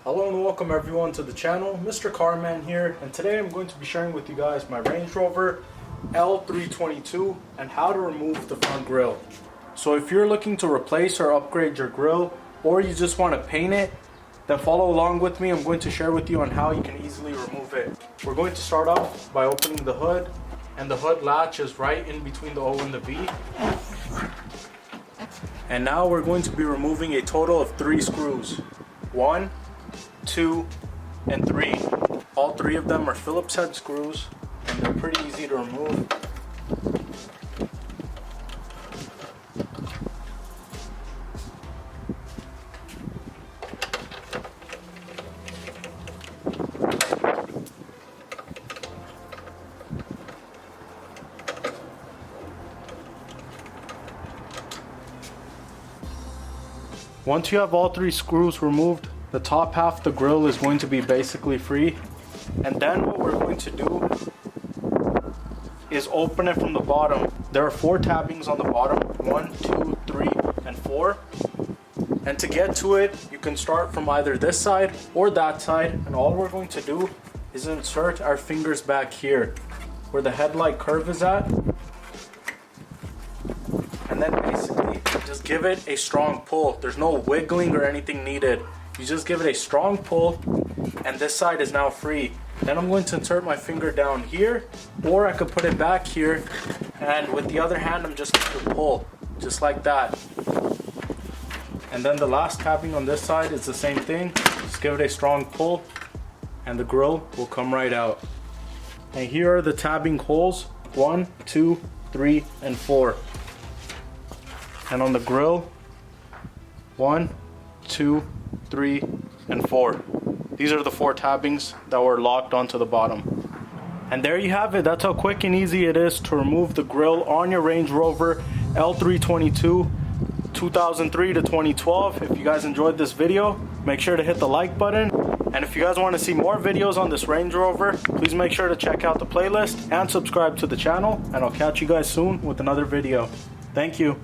Hello and welcome everyone to the channel. Mr. Carman here, and today I'm going to be sharing with you guys my Range Rover L322 and how to remove the front grille. So if you're looking to replace or upgrade your grille, or you just want to paint it, then follow along with me. I'm going to share with you on how you can easily remove it. We're going to start off by opening the hood, and the hood latch is right in between the O and the V. And now we're going to be removing a total of 3 screws. 1, 2, and 3. All 3 of them are Phillips head screws, and they're pretty easy to remove. Once you have all 3 screws removed, the top half of the grille is going to be basically free. And then what we're going to do is open it from the bottom. There are 4 tabbings on the bottom, 1, 2, 3, and 4. And to get to it, you can start from either this side or that side. And all we're going to do is insert our fingers back here, where the headlight curve is at. And then basically, just give it a strong pull. There's no wiggling or anything needed. You just give it a strong pull, and this side is now free. Then I'm going to insert my finger down here, or I could put it back here, and with the other hand I'm just going to pull, just like that. And then the last tapping on this side is the same thing. Just give it a strong pull, and the grille will come right out. And here are the tabbing holes, 1, 2, 3, and 4. And on the grille, 1, 2, 3, and 4. These are the 4 tabbings that were locked onto the bottom. And there you have it. That's how quick and easy it is to remove the grille on your Range Rover L322 2003 to 2012. If you guys enjoyed this video, make sure to hit the like button. And if you guys want to see more videos on this Range Rover, please make sure to check out the playlist and subscribe to the channel. And I'll catch you guys soon with another video. Thank you.